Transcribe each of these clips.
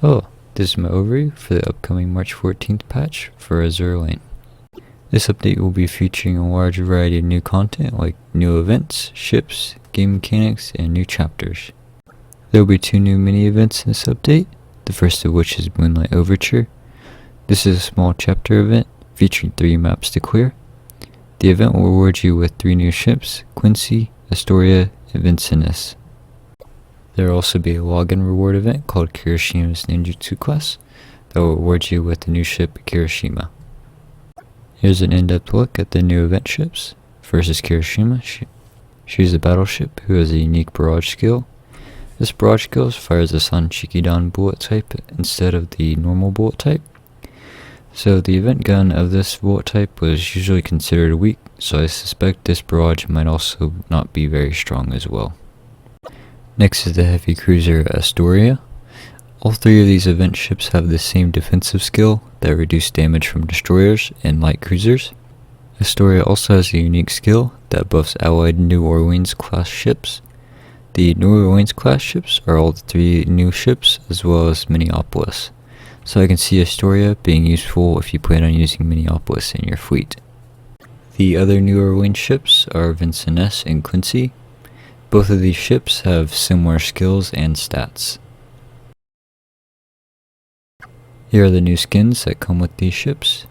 Oh, this is my overview for the upcoming March 14th patch for Azur Lane. This update will be featuring a large variety of new content like new events, ships, game mechanics, and new chapters. There will be 2 new mini events in this update, the first of which is Moonlight Overture. This is a small chapter event featuring 3 maps to clear. The event will reward you with 3 new ships, Quincy, Astoria, and Vinson S. There will also be a login reward event called Kiroshima's Ninjutsu class that will reward you with the new ship Kiroshima. Here's an in-depth look at the new event ships. First is Kiroshima. She's a battleship who has a unique barrage skill. This barrage skill fires a Sanchikidan bullet type instead of the normal bullet type. So the event gun of this bullet type was usually considered weak, so I suspect this barrage might also not be very strong as well. Next is the heavy cruiser Astoria. All 3 of these event ships have the same defensive skill that reduce damage from destroyers and light cruisers. Astoria also has a unique skill that buffs allied New Orleans class ships. The New Orleans class ships are all the 3 new ships as well as Minneapolis. So I can see Astoria being useful if you plan on using Minneapolis in your fleet. The other New Orleans ships are Vinson S and Quincy. Both of these ships have similar skills and stats. Here are the new skins that come with these ships.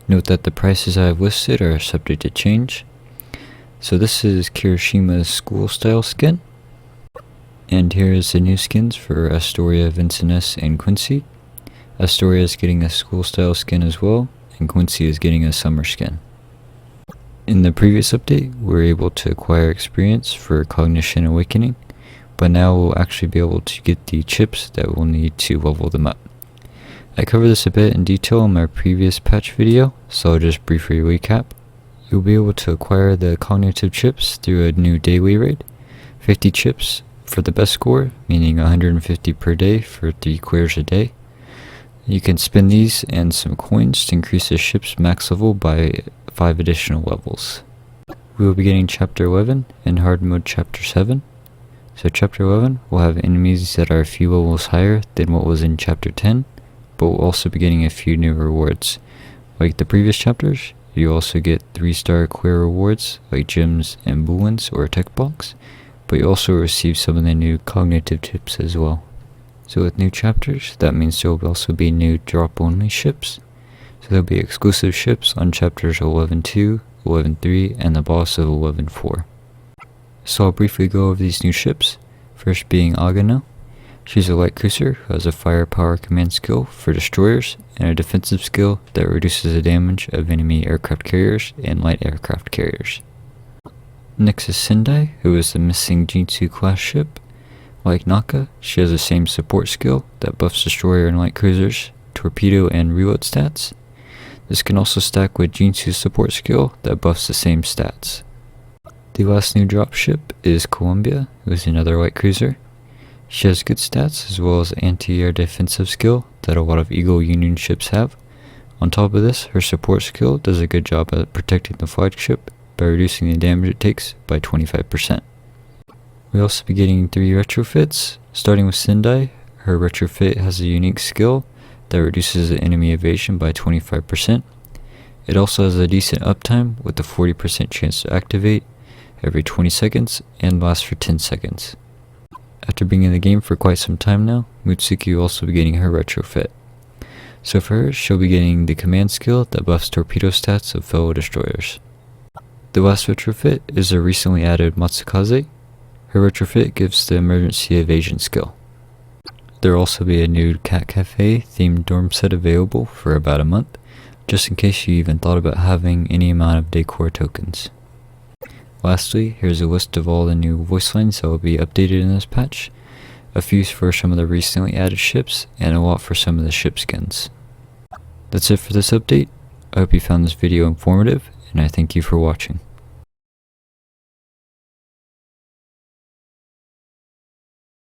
Note that the prices I have listed are subject to change. So this is Kiroshima's school style skin. And here is the new skins for Astoria, Vinson S, and Quincy. Astoria is getting a school style skin as well, and Quincy is getting a summer skin. In the previous update, we were able to acquire experience for Cognition Awakening, but now we'll actually be able to get the chips that we'll need to level them up. I covered this a bit in detail in my previous patch video, so I'll just briefly recap. You'll be able to acquire the cognitive chips through a new daily raid, 50 chips for the best score, meaning 150 per day for 3 clears a day. You can spend these and some coins to increase the ship's max level by 5 additional levels. We will be getting Chapter 11 and Hard Mode Chapter 7. So Chapter 11 will have enemies that are a few levels higher than what was in Chapter 10, but we'll also be getting a few new rewards. Like the previous chapters, you also get 3-star clear rewards like gems and bullets or a tech box, but you also receive some of the new cognitive chips as well. So with new chapters, that means there will also be new drop-only ships. So there will be exclusive ships on chapters 11.2, 11.3, and the boss of 11.4. So I'll briefly go over these new ships, first being Agano. She's a light cruiser who has a firepower command skill for destroyers and a defensive skill that reduces the damage of enemy aircraft carriers and light aircraft carriers. Nexus Sindel, who is the missing Jinsu class ship. Like Naka, she has the same support skill that buffs destroyer and light cruisers, torpedo and reload stats. This can also stack with Jinsu's support skill that buffs the same stats. The last new drop ship is Columbia, who is another light cruiser. She has good stats as well as anti-air defensive skill that a lot of Eagle Union ships have. On top of this, her support skill does a good job at protecting the flagship by reducing the damage it takes by 25%. We'll also be getting 3 retrofits, starting with Sindel. Her retrofit has a unique skill that reduces the enemy evasion by 25%. It also has a decent uptime with a 40% chance to activate every 20 seconds and lasts for 10 seconds. After being in the game for quite some time now, Mutsuki will also be getting her retrofit. So for her, she'll be getting the command skill that buffs torpedo stats of fellow destroyers. The last retrofit is a recently added Matsukaze. Her retrofit gives the emergency evasion skill. There will also be a new Cat Cafe themed dorm set available for about a month, just in case you even thought about having any amount of decor tokens. Lastly, here's a list of all the new voice lines that will be updated in this patch, a few for some of the recently added ships, and a lot for some of the ship skins. That's it for this update. I hope you found this video informative, and I thank you for watching.